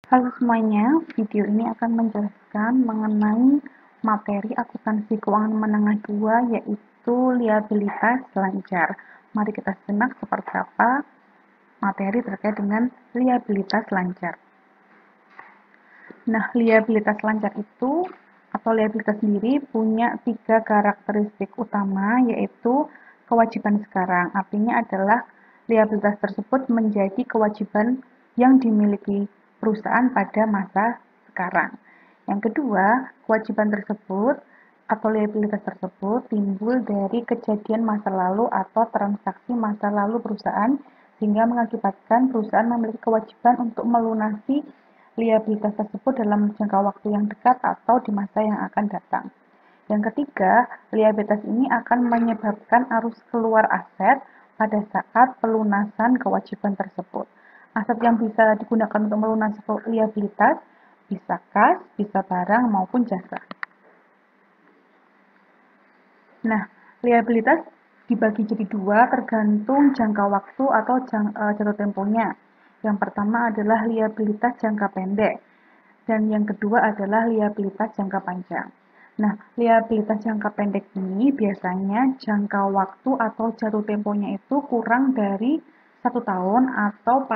Halo semuanya, video ini akan menjelaskan mengenai materi akuntansi keuangan menengah 2 yaitu liabilitas lancar. Mari kita simak seperti apa materi terkait dengan liabilitas lancar. Nah, liabilitas lancar itu atau liabilitas sendiri punya 3 karakteristik utama yaitu kewajiban sekarang. Artinya adalah liabilitas tersebut menjadi kewajiban yang dimiliki perusahaan pada masa sekarang. Yang kedua, kewajiban tersebut atau liabilitas tersebut timbul dari kejadian masa lalu atau transaksi masa lalu perusahaan sehingga mengakibatkan perusahaan memiliki kewajiban untuk melunasi liabilitas tersebut dalam jangka waktu yang dekat atau di masa yang akan datang. Yang ketiga, liabilitas ini akan menyebabkan arus keluar aset pada saat pelunasan kewajiban tersebut. Aset yang bisa digunakan untuk melunasi liabilitas bisa kas, bisa barang, maupun jasa. Nah, liabilitas dibagi jadi dua tergantung jangka waktu atau jatuh temponya. Yang pertama adalah liabilitas jangka pendek, dan yang kedua adalah liabilitas jangka panjang. Nah, liabilitas jangka pendek ini biasanya jangka waktu atau jatuh temponya itu kurang dari 1 tahun atau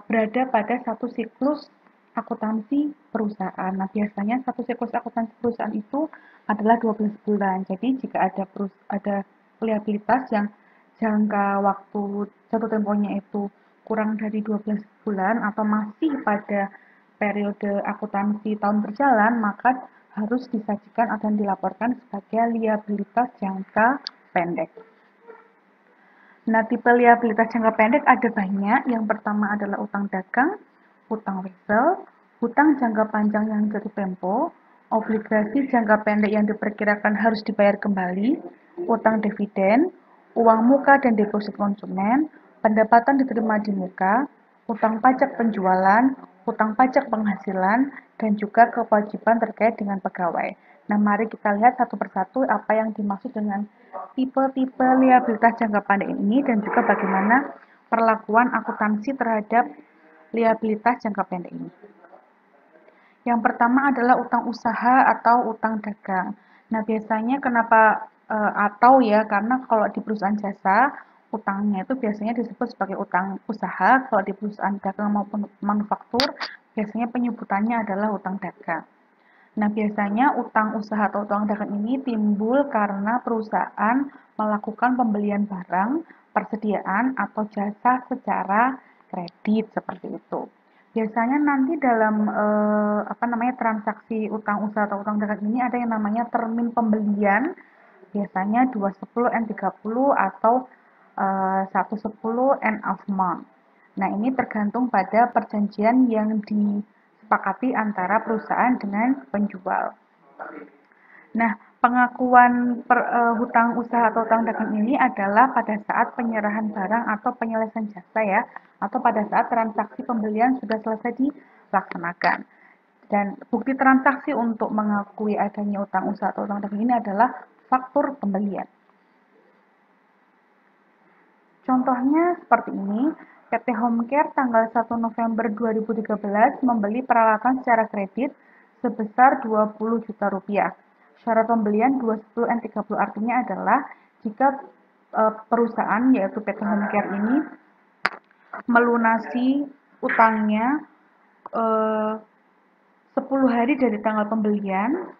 berada pada satu siklus akuntansi perusahaan. Nah, biasanya satu siklus akuntansi perusahaan itu adalah 12 bulan. Jadi, jika ada liabilitas yang jangka waktu jatuh temponya itu kurang dari 12 bulan atau masih pada periode akuntansi tahun berjalan, maka harus disajikan atau dilaporkan sebagai liabilitas jangka pendek. Nah, tipe liabilitas jangka pendek ada banyak. Yang pertama adalah utang dagang, utang wesel, hutang jangka panjang yang jatuh tempo, obligasi jangka pendek yang diperkirakan harus dibayar kembali, utang dividen, uang muka dan deposit konsumen, pendapatan diterima di muka, utang pajak penjualan, utang pajak penghasilan, dan juga kewajiban terkait dengan pegawai. Nah, mari kita lihat satu persatu apa yang dimaksud dengan tipe-tipe liabilitas jangka pendek ini dan juga bagaimana perlakuan akuntansi terhadap liabilitas jangka pendek ini. Yang pertama adalah utang usaha atau utang dagang. Nah, biasanya kenapa atau ya, karena kalau di perusahaan jasa, utangnya itu biasanya disebut sebagai utang usaha, kalau di perusahaan dagang maupun manufaktur, biasanya penyebutannya adalah utang dagang. Nah, biasanya utang usaha atau utang dagang ini timbul karena perusahaan melakukan pembelian barang, persediaan, atau jasa secara kredit seperti itu. Biasanya nanti dalam transaksi utang usaha atau utang dagang ini ada yang namanya termin pembelian, biasanya 210 N30 atau 110 end of month. Nah, ini tergantung pada perjanjian yang disepakati antara perusahaan dengan penjual. Nah, pengakuan hutang usaha atau hutang dagang ini adalah pada saat penyerahan barang atau penyelesaian jasa ya, atau pada saat transaksi pembelian sudah selesai dilaksanakan. Dan bukti transaksi untuk mengakui adanya utang usaha atau utang dagang ini adalah faktur pembelian. Contohnya seperti ini, PT Homecare tanggal 1 November 2013 membeli peralatan secara kredit sebesar 20 juta rupiah. Syarat pembelian 210 N30 artinya adalah jika perusahaan yaitu PT Homecare ini melunasi utangnya 10 hari dari tanggal pembelian,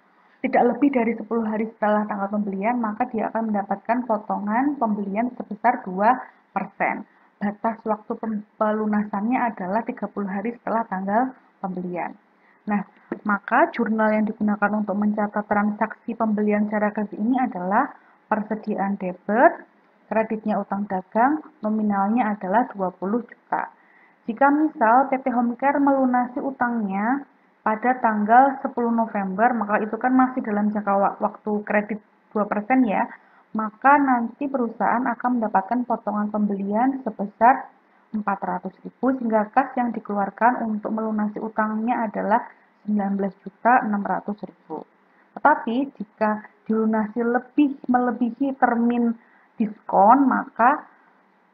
tidak lebih dari 10 hari setelah tanggal pembelian, maka dia akan mendapatkan potongan pembelian sebesar 2%. Batas waktu pelunasannya adalah 30 hari setelah tanggal pembelian. Nah, maka jurnal yang digunakan untuk mencatat transaksi pembelian secara kredit ini adalah persediaan debit, kreditnya utang dagang, nominalnya adalah 20 juta. Jika misal PT Homecare melunasi utangnya pada tanggal 10 November, maka itu kan masih dalam jangka waktu kredit 2% ya, maka nanti perusahaan akan mendapatkan potongan pembelian sebesar 400.000 sehingga kas yang dikeluarkan untuk melunasi utangnya adalah 19.600.000. Tetapi jika dilunasi melebihi termin diskon, maka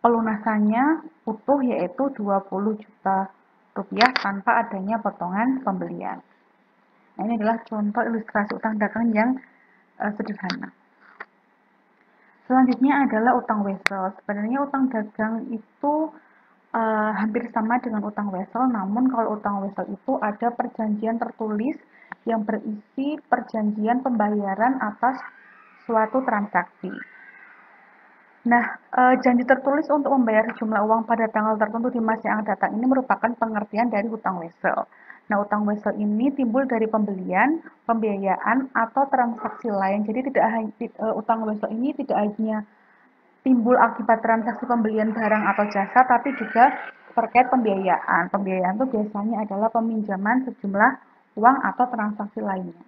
pelunasannya utuh yaitu 20 juta rupiah tanpa adanya potongan pembelian. Nah, ini adalah contoh ilustrasi utang dagang yang sederhana. Selanjutnya adalah utang wesel. Sebenarnya utang dagang itu hampir sama dengan utang wesel, namun kalau utang wesel itu ada perjanjian tertulis yang berisi perjanjian pembayaran atas suatu transaksi. Nah, janji tertulis untuk membayar sejumlah uang pada tanggal tertentu di masa yang datang ini merupakan pengertian dari utang wesel. Nah, utang wesel ini timbul dari pembelian, pembiayaan, atau transaksi lain. Jadi utang wesel ini tidak hanya timbul akibat transaksi pembelian barang atau jasa, tapi juga terkait pembiayaan. Pembiayaan itu biasanya adalah peminjaman sejumlah uang atau transaksi lainnya.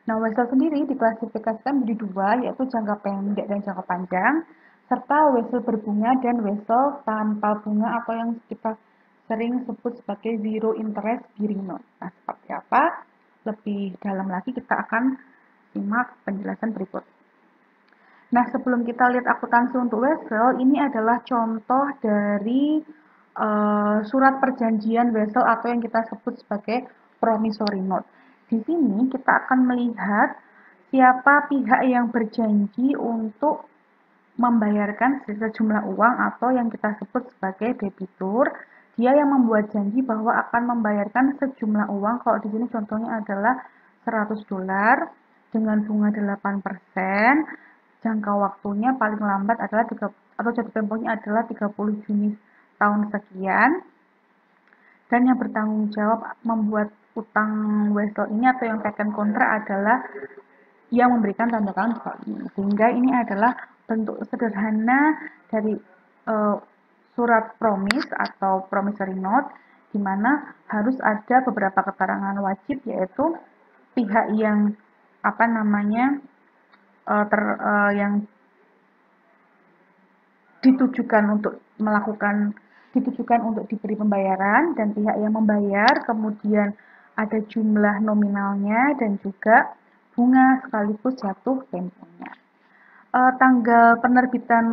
Nah, wesel sendiri diklasifikasikan menjadi dua, yaitu jangka pendek dan jangka panjang, serta wesel berbunga dan wesel tanpa bunga atau yang kita sering sebut sebagai zero interest bearing note. Nah, seperti apa? Lebih dalam lagi kita akan simak penjelasan berikut. Nah, sebelum kita lihat akuntansi untuk wesel, ini adalah contoh dari surat perjanjian wesel atau yang kita sebut sebagai promissory note. Di sini kita akan melihat siapa pihak yang berjanji untuk membayarkan sejumlah uang atau yang kita sebut sebagai debitur. Dia yang membuat janji bahwa akan membayarkan sejumlah uang. Kalau di sini contohnya adalah $100 dengan bunga 8%. Jangka waktunya paling lambat adalah atau jatuh temponya adalah 30 Juni tahun sekian. Dan yang bertanggung jawab membuat utang wesel ini atau yang second kontrak adalah yang memberikan tanda tangan ini. Sehingga ini adalah bentuk sederhana dari surat promise atau promissory note, di mana harus ada beberapa keterangan wajib, yaitu pihak yang yang ditujukan untuk diberi pembayaran dan pihak yang membayar, kemudian ada jumlah nominalnya dan juga bunga sekaligus jatuh temponya. Tanggal penerbitan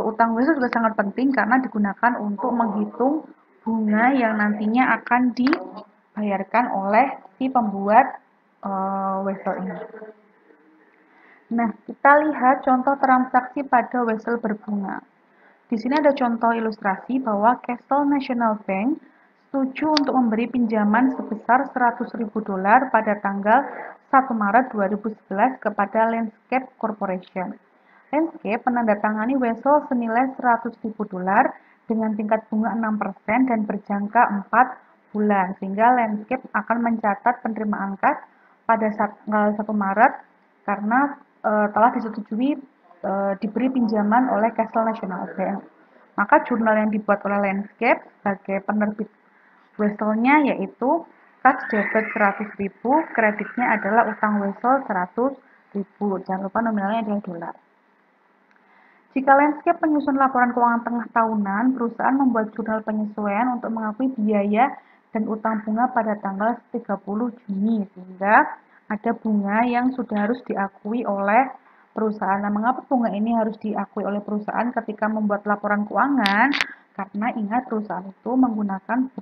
utang wesel juga sangat penting karena digunakan untuk menghitung bunga yang nantinya akan dibayarkan oleh si pembuat wesel ini. Nah, kita lihat contoh transaksi pada wesel berbunga. Di sini ada contoh ilustrasi bahwa Castle National Bank setuju untuk memberi pinjaman sebesar $100.000 pada tanggal 1 Maret 2011 kepada Landscape Corporation. Landscape menandatangani wesel senilai $100.000 dengan tingkat bunga 6% dan berjangka 4 bulan, sehingga Landscape akan mencatat penerimaan kas pada tanggal 1 Maret karena telah disetujui diberi pinjaman oleh Castle National Bank. Maka jurnal yang dibuat oleh Landscape sebagai penerbit weselnya yaitu kas debit 100.000, kreditnya adalah utang wesel 100.000. Jangan lupa nominalnya adalah dolar. Jika Landscape menyusun laporan keuangan tengah tahunan, perusahaan membuat jurnal penyesuaian untuk mengakui biaya dan utang bunga pada tanggal 30 Juni, sehingga ada bunga yang sudah harus diakui oleh perusahaan. Nah, mengapa bunga ini harus diakui oleh perusahaan ketika membuat laporan keuangan? Karena ingat, perusahaan itu menggunakan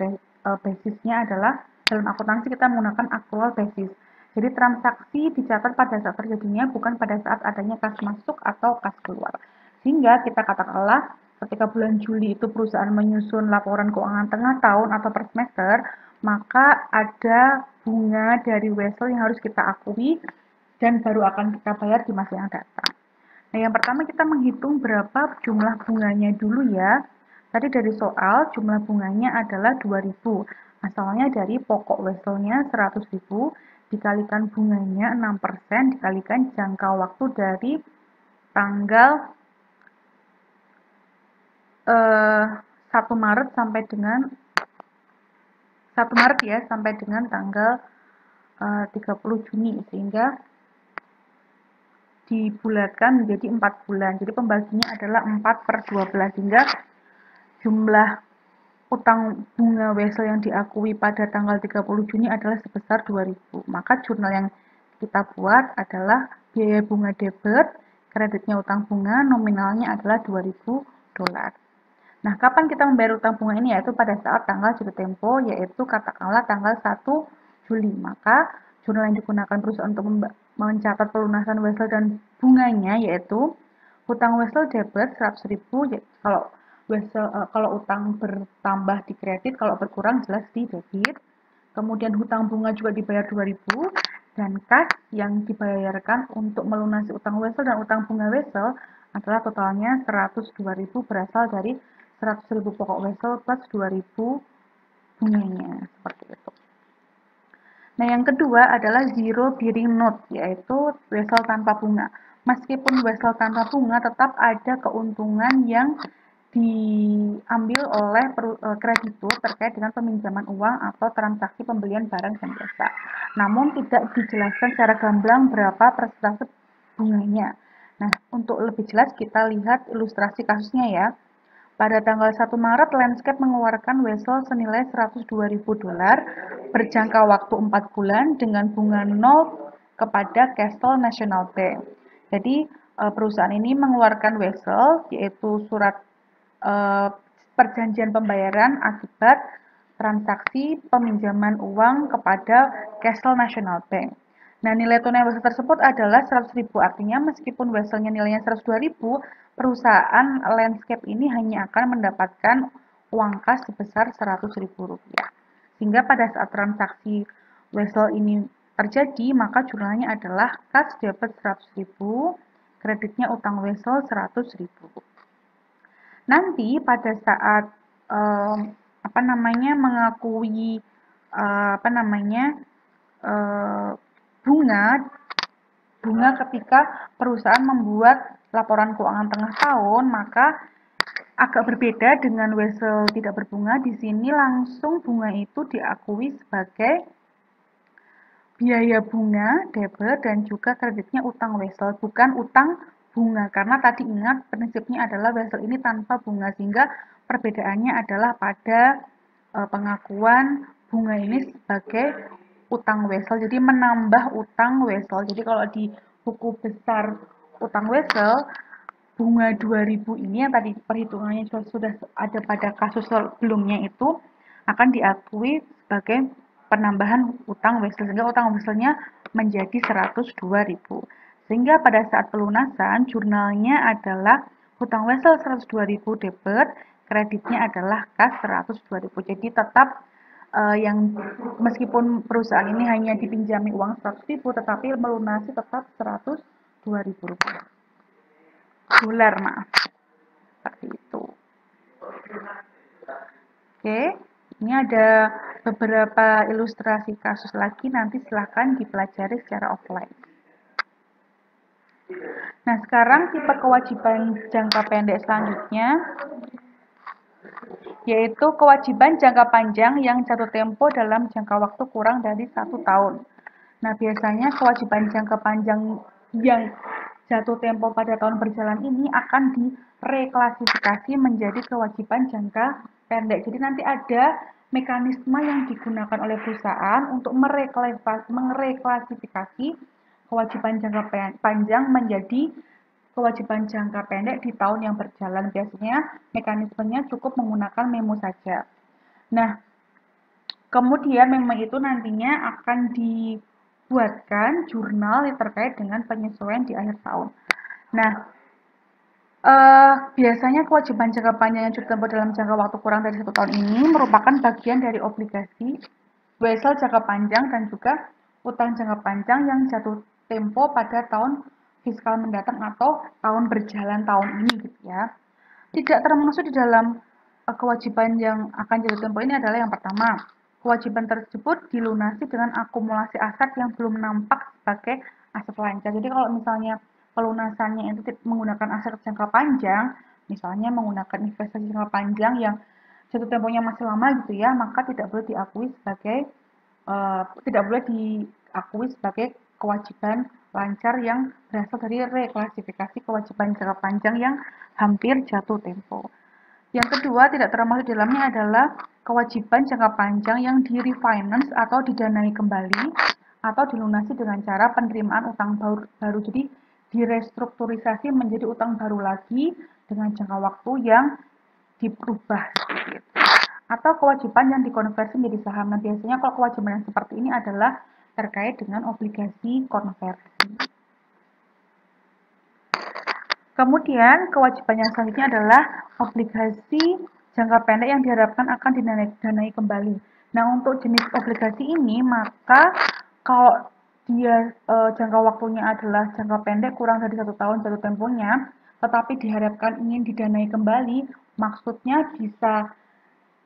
basisnya adalah, dalam akuntansi kita menggunakan actual basis. Jadi transaksi dicatat pada saat terjadinya, bukan pada saat adanya kas masuk atau kas keluar. Sehingga kita katakanlah ketika bulan Juli itu perusahaan menyusun laporan keuangan tengah tahun atau per semester, maka ada bunga dari wesel yang harus kita akui dan baru akan kita bayar di masa yang datang. Nah, yang pertama kita menghitung berapa jumlah bunganya dulu ya. Tadi dari soal jumlah bunganya adalah 2.000. Asalnya dari pokok weselnya 100.000 dikalikan bunganya 6% dikalikan jangka waktu dari tanggal 1 Maret sampai dengan 1 Maret ya sampai dengan tanggal 30 Juni, sehingga dibulatkan menjadi 4 bulan. Jadi pembaginya adalah 4/12, sehingga jumlah utang bunga wesel yang diakui pada tanggal 30 Juni adalah sebesar 2.000. Maka jurnal yang kita buat adalah biaya bunga debit, kreditnya utang bunga, nominalnya adalah $2.000. Nah, kapan kita membayar utang bunga ini? Yaitu pada saat tanggal jatuh tempo, yaitu katakanlah tanggal 1 Juli. Maka jurnal yang digunakan perusahaan untuk mencatat pelunasan wesel dan bunganya yaitu hutang wesel debit 100.000, kalau utang bertambah di kredit, kalau berkurang jelas di debit. Kemudian hutang bunga juga dibayar 2.000 dan kas yang dibayarkan untuk melunasi utang wesel dan utang bunga wesel adalah totalnya 102.000 berasal dari 100.000 pokok wesel plus 2.000 bunganya, seperti itu. Nah, yang kedua adalah zero bearing note, yaitu wesel tanpa bunga. Meskipun wesel tanpa bunga, tetap ada keuntungan yang diambil oleh kreditur terkait dengan peminjaman uang atau transaksi pembelian barang dan jasa. Namun tidak dijelaskan secara gamblang berapa persentase bunganya. Nah, untuk lebih jelas kita lihat ilustrasi kasusnya ya. Pada tanggal 1 Maret, Landscape mengeluarkan wesel senilai $100.000 berjangka waktu 4 bulan dengan bunga 0 kepada Castle National Bank. Jadi, perusahaan ini mengeluarkan wesel, yaitu surat perjanjian pembayaran akibat transaksi peminjaman uang kepada Castle National Bank. Nah, nilai tunai wesel tersebut adalah 100.000, artinya meskipun weselnya nilainya 102.000, perusahaan Landscape ini hanya akan mendapatkan uang kas sebesar Rp100.000. Sehingga pada saat transaksi wesel ini terjadi, maka jurnalnya adalah kas debit 100.000, kreditnya utang wesel 100.000. Nanti pada saat mengakui bunga ketika perusahaan membuat laporan keuangan tengah tahun, maka agak berbeda dengan wesel tidak berbunga. Di sini langsung bunga itu diakui sebagai biaya bunga, debit, dan juga kreditnya utang wesel, bukan utang bunga. Karena tadi ingat prinsipnya adalah wesel ini tanpa bunga, sehingga perbedaannya adalah pada pengakuan bunga ini sebagai utang wesel, jadi menambah utang wesel. Jadi kalau di buku besar utang wesel, bunga 2.000 ini yang tadi perhitungannya sudah ada pada kasus sebelumnya itu akan diakui sebagai penambahan utang wesel, sehingga utang weselnya menjadi 102.000. Sehingga pada saat pelunasan jurnalnya adalah hutang wesel 102.000 debit, kreditnya adalah kas 102.000. Jadi tetap yang meskipun perusahaan ini hanya dipinjami uang 100.000, tetapi melunasi tetap 102.000 rupiah. Dolar, maaf. Seperti itu. Oke, ini ada beberapa ilustrasi kasus lagi, nanti silahkan dipelajari secara offline. Nah, sekarang tipe kewajiban jangka pendek selanjutnya yaitu kewajiban jangka panjang yang jatuh tempo dalam jangka waktu kurang dari 1 tahun. Nah, biasanya kewajiban jangka panjang yang jatuh tempo pada tahun berjalan ini akan direklasifikasi menjadi kewajiban jangka pendek. Jadi nanti ada mekanisme yang digunakan oleh perusahaan untuk mereklasifikasi kewajiban jangka panjang menjadi kewajiban jangka pendek di tahun yang berjalan. Biasanya mekanismenya cukup menggunakan memo saja. Nah, kemudian memo itu nantinya akan dibuatkan jurnal yang terkait dengan penyesuaian di akhir tahun. Nah, biasanya kewajiban jangka panjang yang cukup dalam jangka waktu kurang dari 1 tahun ini merupakan bagian dari obligasi, wesel jangka panjang, dan juga utang jangka panjang yang jatuh tempo pada tahun fiskal mendatang atau tahun berjalan tahun ini gitu ya. Tidak termasuk di dalam kewajiban yang akan jatuh tempo ini adalah yang pertama, kewajiban tersebut dilunasi dengan akumulasi aset yang belum nampak sebagai aset lancar. Jadi kalau misalnya pelunasannya itu menggunakan aset jangka panjang, misalnya menggunakan investasi jangka panjang yang jatuh temponya masih lama gitu ya, maka tidak boleh diakui sebagai kewajiban lancar yang berasal dari reklasifikasi kewajiban jangka panjang yang hampir jatuh tempo. Yang kedua, tidak termasuk di dalamnya adalah kewajiban jangka panjang yang di-refinance atau didanai kembali atau dilunasi dengan cara penerimaan utang baru. Jadi direstrukturisasi menjadi utang baru lagi dengan jangka waktu yang dirubah seperti itu. Atau kewajiban yang dikonversi menjadi saham. Nah, biasanya kalau kewajiban yang seperti ini adalah terkait dengan obligasi konversi. Kemudian, kewajiban yang selanjutnya adalah obligasi jangka pendek yang diharapkan akan didanai kembali. Nah, untuk jenis obligasi ini, maka kalau dia jangka waktunya adalah jangka pendek kurang dari 1 tahun jatuh temponya, tetapi diharapkan ingin didanai kembali, maksudnya bisa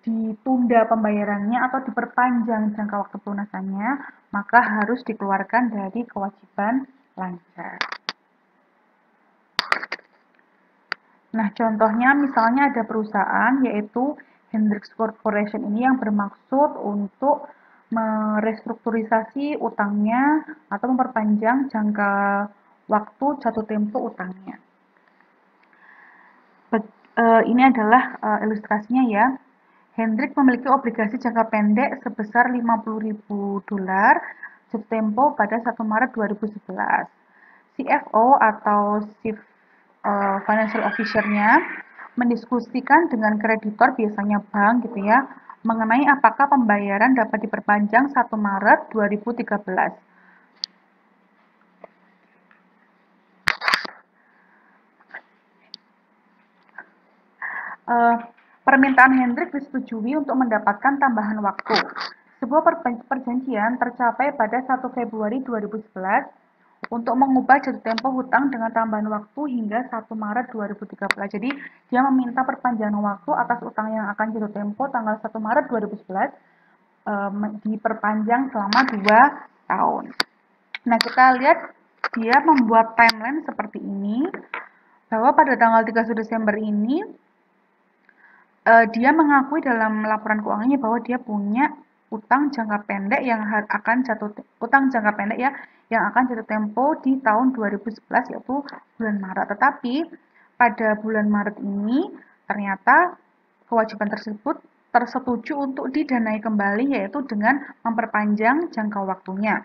ditunda pembayarannya atau diperpanjang jangka waktu pelunasannya, maka harus dikeluarkan dari kewajiban lancar. Nah, contohnya misalnya ada perusahaan yaitu Hendrix Corporation ini yang bermaksud untuk merestrukturisasi utangnya atau memperpanjang jangka waktu jatuh tempo utangnya. Ini adalah ilustrasinya ya. Hendrik memiliki obligasi jangka pendek sebesar $50.000 jatuh tempo pada 1 Maret 2011. CFO atau Chief Financial Officer-nya mendiskusikan dengan kreditor, biasanya bank gitu ya, mengenai apakah pembayaran dapat diperpanjang 1 Maret 2013. Permintaan Hendrik disetujui untuk mendapatkan tambahan waktu. Sebuah perjanjian tercapai pada 1 Februari 2011 untuk mengubah jatuh tempo hutang dengan tambahan waktu hingga 1 Maret 2013. Jadi, dia meminta perpanjangan waktu atas utang yang akan jatuh tempo tanggal 1 Maret 2011 diperpanjang selama 2 tahun. Nah, kita lihat dia membuat timeline seperti ini, bahwa pada tanggal 31 Desember ini dia mengakui dalam laporan keuangannya bahwa dia punya utang jangka pendek yang akan jatuh tempo di tahun 2011 yaitu bulan Maret. Tetapi pada bulan Maret ini ternyata kewajiban tersebut tersetujui untuk didanai kembali yaitu dengan memperpanjang jangka waktunya.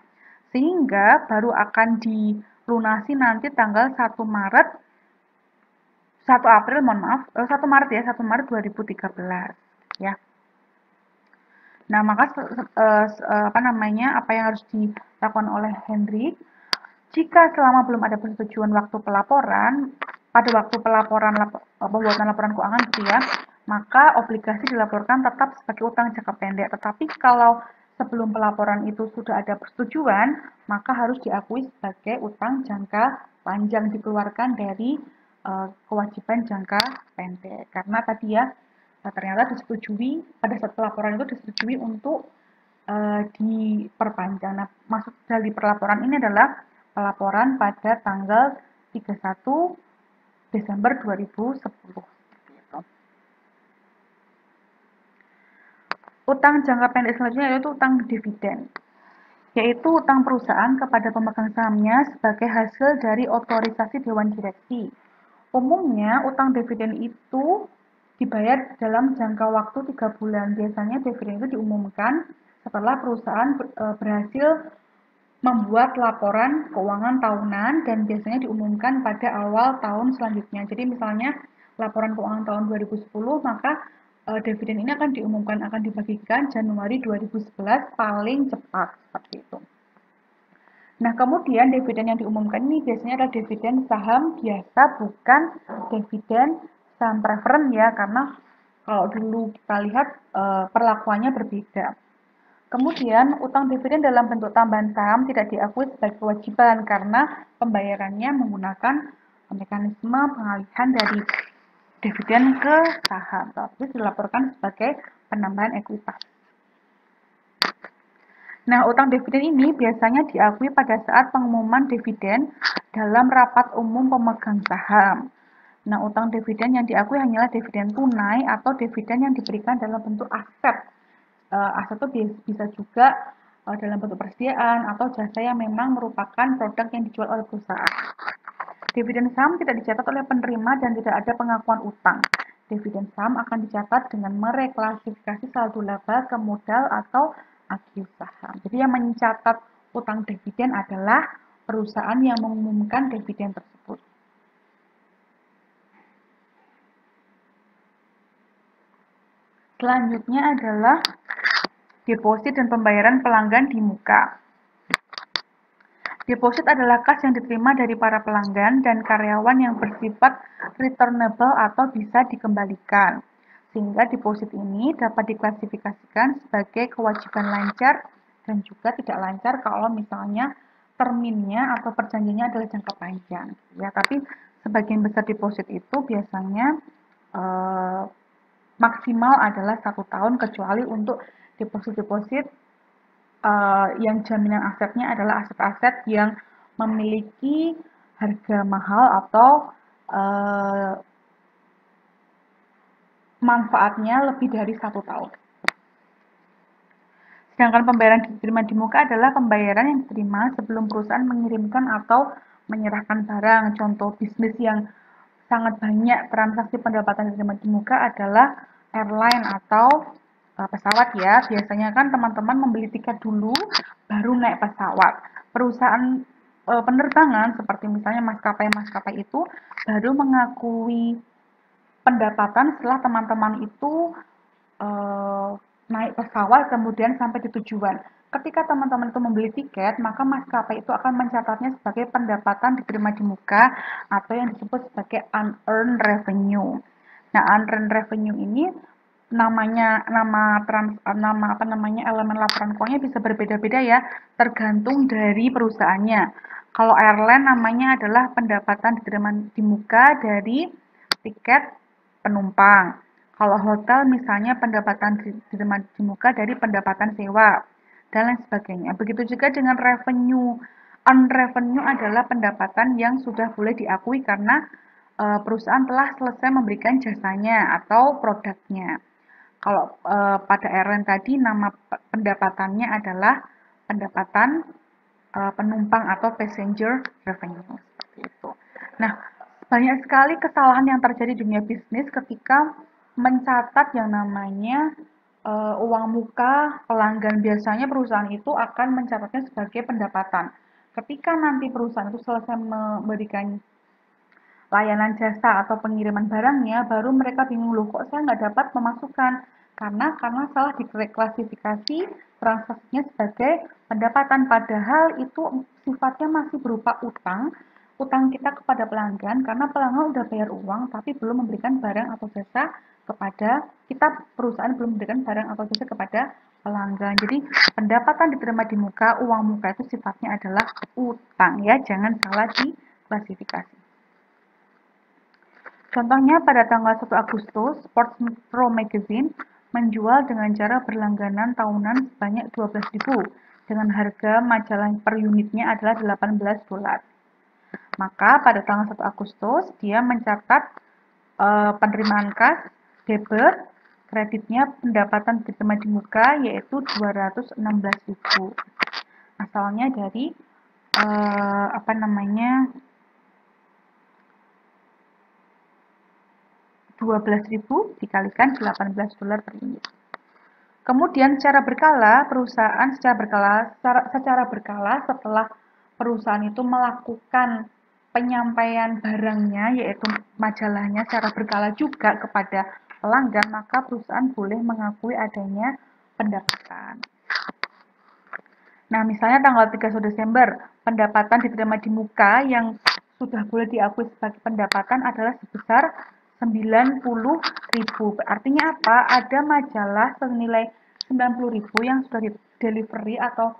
Sehingga baru akan dilunasi nanti tanggal 1 Maret 2013 ya. Nah, maka apa yang harus dilakukan oleh Hendrik? Jika selama belum ada persetujuan waktu pelaporan, pada waktu pembuatan laporan keuangan gitu ya, maka obligasi dilaporkan tetap sebagai utang jangka pendek. Tetapi kalau sebelum pelaporan itu sudah ada persetujuan, maka harus diakui sebagai utang jangka panjang, dikeluarkan dari kewajiban jangka pendek. Karena tadi ya ternyata disetujui pada saat pelaporan itu disetujui untuk diperpanjang. Nah, maksud dari pelaporan ini adalah pelaporan pada tanggal 31 Desember 2010. Utang jangka pendek selanjutnya yaitu utang dividen, yaitu utang perusahaan kepada pemegang sahamnya sebagai hasil dari otorisasi Dewan Direksi. Umumnya, utang dividen itu dibayar dalam jangka waktu 3 bulan. Biasanya dividen itu diumumkan setelah perusahaan berhasil membuat laporan keuangan tahunan dan biasanya diumumkan pada awal tahun selanjutnya. Jadi misalnya laporan keuangan tahun 2010, maka dividen ini akan diumumkan, akan dibagikan Januari 2011 paling cepat, seperti itu. Nah, kemudian dividen yang diumumkan ini biasanya adalah dividen saham biasa, bukan dividen saham preferen ya, karena kalau dulu kita lihat perlakuannya berbeda. Kemudian, utang dividen dalam bentuk tambahan saham tidak diakui sebagai kewajiban karena pembayarannya menggunakan mekanisme pengalihan dari dividen ke saham, tapi dilaporkan sebagai penambahan ekuitas. Nah, utang dividen ini biasanya diakui pada saat pengumuman dividen dalam rapat umum pemegang saham. Nah, utang dividen yang diakui hanyalah dividen tunai atau dividen yang diberikan dalam bentuk aset. Aset itu bisa juga dalam bentuk persediaan atau jasa yang memang merupakan produk yang dijual oleh perusahaan. Dividen saham tidak dicatat oleh penerima dan tidak ada pengakuan utang. Dividen saham akan dicatat dengan mereklasifikasi saldo laba ke modal atau agi saham. Jadi yang mencatat utang dividen adalah perusahaan yang mengumumkan dividen tersebut. Selanjutnya adalah deposit dan pembayaran pelanggan di muka. Deposit adalah kas yang diterima dari para pelanggan dan karyawan yang bersifat returnable atau bisa dikembalikan. Sehingga deposit ini dapat diklasifikasikan sebagai kewajiban lancar dan juga tidak lancar kalau misalnya terminnya atau perjanjiannya adalah jangka panjang. Ya, tapi sebagian besar deposit itu biasanya maksimal adalah 1 tahun, kecuali untuk deposit-deposit yang jaminan asetnya adalah aset-aset yang memiliki harga mahal atau manfaatnya lebih dari 1 tahun. Sedangkan pembayaran diterima di muka adalah pembayaran yang diterima sebelum perusahaan mengirimkan atau menyerahkan barang. Contoh bisnis yang sangat banyak transaksi pendapatan diterima di muka adalah airline atau pesawat ya. Biasanya kan teman-teman membeli tiket dulu baru naik pesawat. Perusahaan penerbangan seperti misalnya maskapai-maskapai itu baru mengakui pendapatan setelah teman-teman itu naik pesawat kemudian sampai di tujuan. Ketika teman-teman itu membeli tiket, maka maskapai itu akan mencatatnya sebagai pendapatan diterima di muka atau yang disebut sebagai unearned revenue. Nah, unearned revenue ini nama elemen laporan keuangannya bisa berbeda-beda ya, tergantung dari perusahaannya. Kalau airline namanya adalah pendapatan diterima di muka dari tiket penumpang. Kalau hotel misalnya pendapatan diterima di muka dari pendapatan sewa dan lain sebagainya. Begitu juga dengan revenue. Earned revenue adalah pendapatan yang sudah boleh diakui karena perusahaan telah selesai memberikan jasanya atau produknya. Kalau pada airline tadi nama pendapatannya adalah pendapatan penumpang atau passenger revenue seperti itu. Nah, banyak sekali kesalahan yang terjadi di dunia bisnis ketika mencatat yang namanya uang muka pelanggan. Biasanya perusahaan itu akan mencatatnya sebagai pendapatan. Ketika nanti perusahaan itu selesai memberikan layanan jasa atau pengiriman barangnya, baru mereka bingung, loh kok saya nggak dapat memasukkan. Karena salah diklasifikasi transaksinya sebagai pendapatan, padahal itu sifatnya masih berupa utang, utang kita kepada pelanggan, karena pelanggan udah bayar uang tapi belum memberikan barang atau jasa kepada kita, perusahaan belum memberikan barang atau jasa kepada pelanggan. Jadi pendapatan diterima di muka, uang muka itu sifatnya adalah utang ya, jangan salah diklasifikasi. Contohnya pada tanggal 1 Agustus, Sports Pro Magazine menjual dengan cara berlangganan tahunan sebanyak 12.000 dengan harga majalah per unitnya adalah $18. Maka pada tanggal 1 Agustus dia mencatat penerimaan kas, debit, kreditnya pendapatan diterima di muka yaitu 216.000. Asalnya dari 12.000 dikalikan $18 per unit. Kemudian secara berkala, perusahaan secara berkala setelah perusahaan itu melakukan penyampaian barangnya yaitu majalahnya secara berkala juga kepada pelanggan, maka perusahaan boleh mengakui adanya pendapatan. Nah, misalnya tanggal 31 Desember, pendapatan diterima di muka yang sudah boleh diakui sebagai pendapatan adalah sebesar 90.000. Artinya apa? Ada majalah senilai 90.000 yang sudah di-delivery atau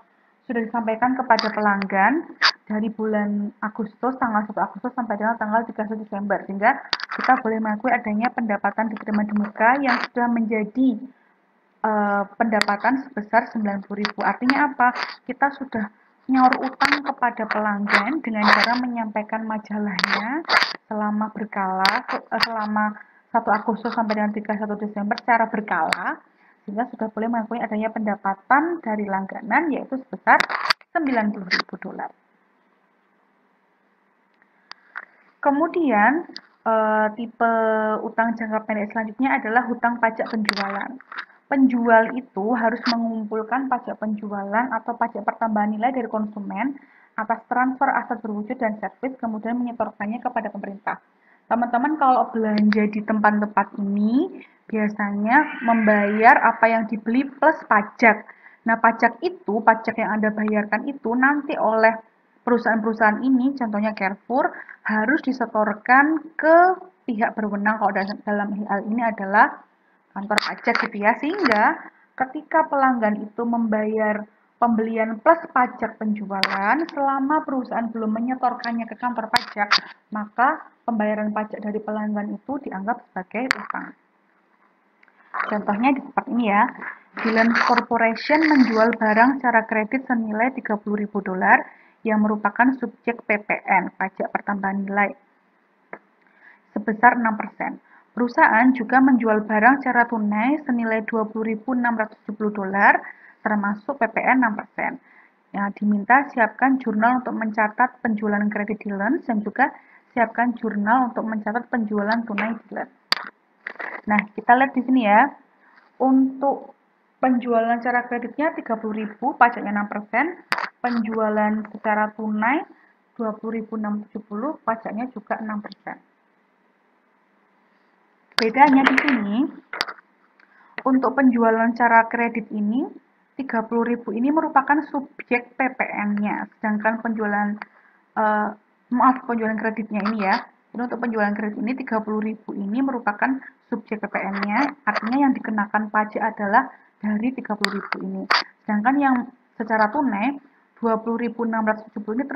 sudah disampaikan kepada pelanggan dari bulan Agustus, tanggal 1 Agustus sampai dengan tanggal 31 Desember. Sehingga kita boleh mengakui adanya pendapatan diterima di muka yang sudah menjadi pendapatan sebesar 90.000. Artinya apa? Kita sudah nyaur utang kepada pelanggan dengan cara menyampaikan majalahnya selama berkala, selama 1 Agustus sampai dengan 31 Desember secara berkala, sehingga sudah boleh mengakui adanya pendapatan dari langganan yaitu sebesar $90.000. Kemudian tipe utang jangka pendek selanjutnya adalah hutang pajak penjualan. Penjual itu harus mengumpulkan pajak penjualan atau pajak pertambahan nilai dari konsumen atas transfer aset berwujud dan servis, kemudian menyetorkannya kepada pemerintah. Teman-teman kalau belanja di tempat-tempat ini biasanya membayar apa yang dibeli plus pajak. Nah, pajak itu, pajak yang Anda bayarkan itu nanti oleh perusahaan-perusahaan ini, contohnya Carrefour, harus disetorkan ke pihak berwenang kalau dalam hal ini adalah kantor pajak gitu ya. Sehingga ketika pelanggan itu membayar pembelian plus pajak penjualan, selama perusahaan belum menyetorkannya ke kantor pajak, maka pembayaran pajak dari pelanggan itu dianggap sebagai utang. Contohnya di tempat ini ya, Billions Corporation menjual barang secara kredit senilai $30.000 yang merupakan subjek PPN, pajak pertambahan nilai, sebesar 6%. Perusahaan juga menjual barang secara tunai senilai $20.670 termasuk PPN 6%. Ya, diminta siapkan jurnal untuk mencatat penjualan kredit Billions dan juga siapkan jurnal untuk mencatat penjualan tunai Billions. Nah, kita lihat di sini ya. Untuk penjualan secara kreditnya 30.000, pajaknya 6%. Penjualan secara tunai 20.670, pajaknya juga 6%. Bedanya di sini, untuk penjualan secara kredit ini 30.000 ini merupakan subjek PPN-nya, sedangkan penjualan penjualan kreditnya ini ya. Jadi untuk penjualan kredit ini 30.000 ini merupakan subjek PPN-nya, artinya yang dikenakan pajak adalah dari 30.000 ini. Sedangkan yang secara tunai 20.670 ini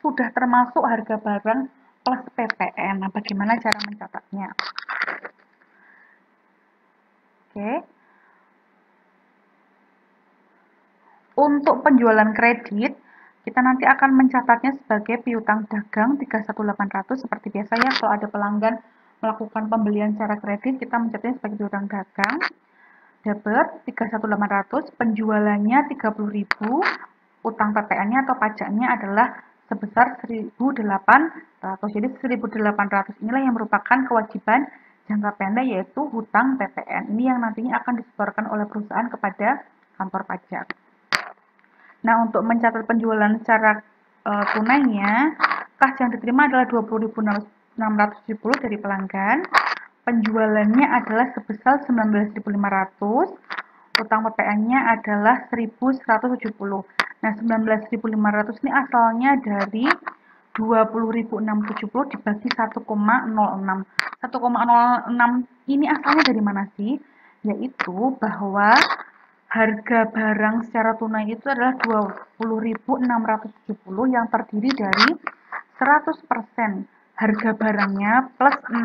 sudah termasuk harga barang plus PPN. Nah, bagaimana cara mencatatnya? Oke. Untuk penjualan kredit, kita nanti akan mencatatnya sebagai piutang dagang 31800 seperti biasa ya. Kalau ada pelanggan melakukan pembelian secara kredit, kita mencatatnya sebagai piutang dagang. Debit 31800, penjualannya 30.000, utang PPN-nya atau pajaknya adalah sebesar 1.800. Jadi 1.800 inilah yang merupakan kewajiban jangka pendek, yaitu hutang PPN. Ini yang nantinya akan disetorkan oleh perusahaan kepada kantor pajak. Nah, untuk mencatat penjualan secara tunainya, kas yang diterima adalah 20.670 dari pelanggan. Penjualannya adalah sebesar 19.500. Utang PPN-nya adalah 1.170. Nah, 19.500 ini asalnya dari 20.670 dibagi 1,06. 1,06 ini asalnya dari mana sih? Yaitu bahwa harga barang secara tunai itu adalah 20.670 yang terdiri dari 100% harga barangnya plus 6%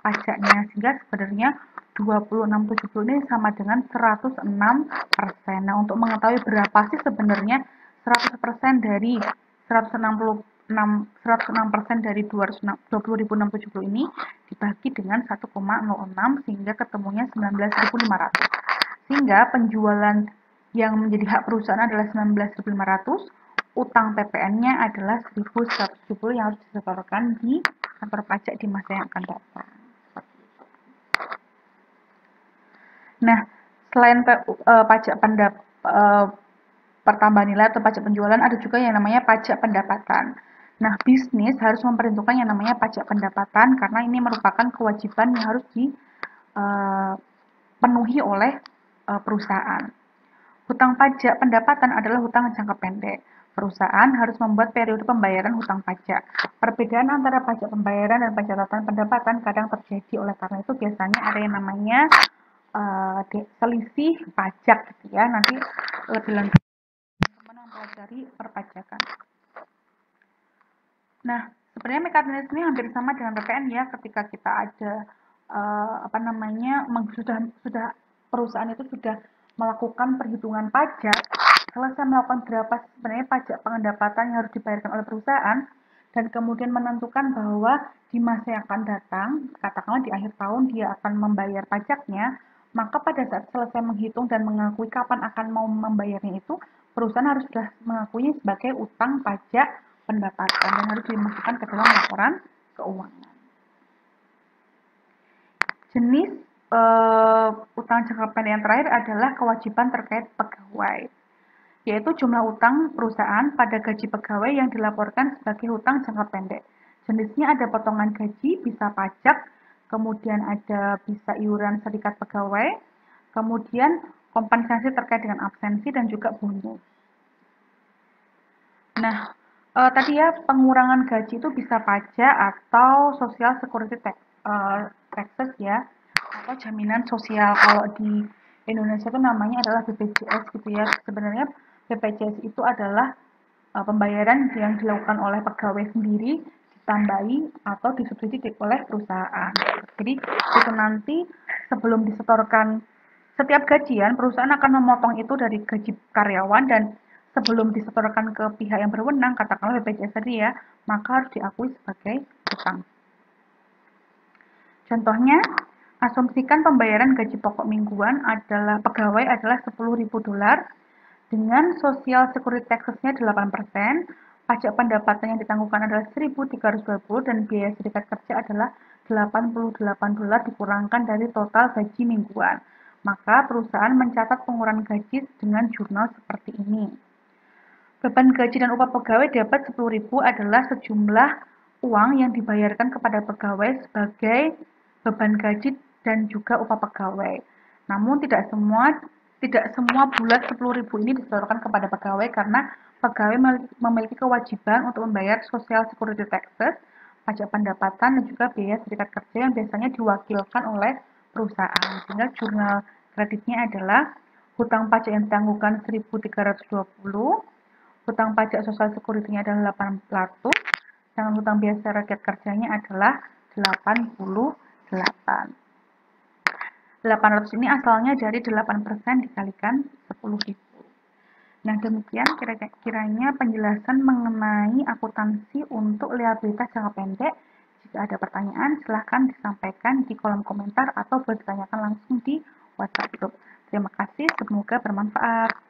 pajaknya, sehingga sebenarnya 2670 ini sama dengan 106%. Nah, untuk mengetahui berapa sih sebenarnya 100% dari 106% dari 20.670 ini dibagi dengan 1,06 sehingga ketemunya 19.500. Sehingga penjualan yang menjadi hak perusahaan adalah 19.500, utang PPN-nya adalah 1.170 yang harus disetorkan di kantor pajak di masa yang akan datang. Nah, selain pajak pertambahan nilai atau pajak penjualan, ada juga yang namanya pajak pendapatan. Nah, bisnis harus memperhitungkan yang namanya pajak pendapatan karena ini merupakan kewajiban yang harus dipenuhi oleh perusahaan. Hutang pajak pendapatan adalah hutang jangka pendek. Perusahaan harus membuat periode pembayaran hutang pajak. Perbedaan antara pajak pembayaran dan pencatatan pendapatan kadang terjadi, oleh karena itu biasanya ada yang namanya selisih pajak gitu ya. Nanti lebih lengkap teman mempelajari perpajakan. Nah, sebenarnya mekanisme ini hampir sama dengan PPN ya. Ketika kita ada sudah perusahaan itu sudah melakukan perhitungan pajak, selesai melakukan berapa sebenarnya pajak pendapatan yang harus dibayarkan oleh perusahaan, dan kemudian menentukan bahwa di masa yang akan datang, katakanlah di akhir tahun dia akan membayar pajaknya, maka pada saat selesai menghitung dan mengakui kapan akan mau membayarnya itu, perusahaan harus sudah mengakuinya sebagai utang pajak pendapatan dan harus dimasukkan ke dalam laporan keuangan. Jenis utang jangka pendek yang terakhir adalah kewajiban terkait pegawai, yaitu jumlah utang perusahaan pada gaji pegawai yang dilaporkan sebagai utang jangka pendek. Jenisnya ada potongan gaji, bisa pajak, kemudian ada bisa iuran serikat pegawai, kemudian kompensasi terkait dengan absensi dan juga bonus. Nah, tadi ya pengurangan gaji itu bisa pajak atau social security taxes ya, atau jaminan sosial. Kalau di Indonesia itu namanya adalah BPJS gitu ya. Sebenarnya BPJS itu adalah pembayaran yang dilakukan oleh pegawai sendiri ditambahi atau disubsidi oleh perusahaan. Jadi itu nanti sebelum disetorkan setiap gajian, perusahaan akan memotong itu dari gaji karyawan dan sebelum disetorkan ke pihak yang berwenang, katakanlah BPJS tadi ya, maka harus diakui sebagai hutang. Contohnya, asumsikan pembayaran gaji pokok mingguan adalah pegawai adalah $10.000 dengan social security taxes-nya 8%, pajak pendapatan yang ditangguhkan adalah $1.320 dan biaya serikat kerja adalah $88 dikurangkan dari total gaji mingguan. Maka perusahaan mencatat pengurangan gaji dengan jurnal seperti ini. Beban gaji dan upah pegawai dapat 10.000 adalah sejumlah uang yang dibayarkan kepada pegawai sebagai beban gaji dan juga upah pegawai. Namun tidak semua bulat 10.000 ini disetorkan kepada pegawai karena pegawai memiliki kewajiban untuk membayar social security taxes, pajak pendapatan dan juga biaya serikat kerja yang biasanya diwakilkan oleh perusahaan. Sehingga jurnal kreditnya adalah hutang pajak yang ditangguhkan 1.320, hutang pajak sosial security-nya adalah 800, dan hutang biasa rakyat kerjanya adalah 88. 800 ini asalnya dari 8% dikalikan 10.000. Nah, demikian kira-kiranya penjelasan mengenai akuntansi untuk liabilitas jangka pendek. Jika ada pertanyaan, silahkan disampaikan di kolom komentar atau boleh ditanyakan langsung di WhatsApp group. Terima kasih, semoga bermanfaat.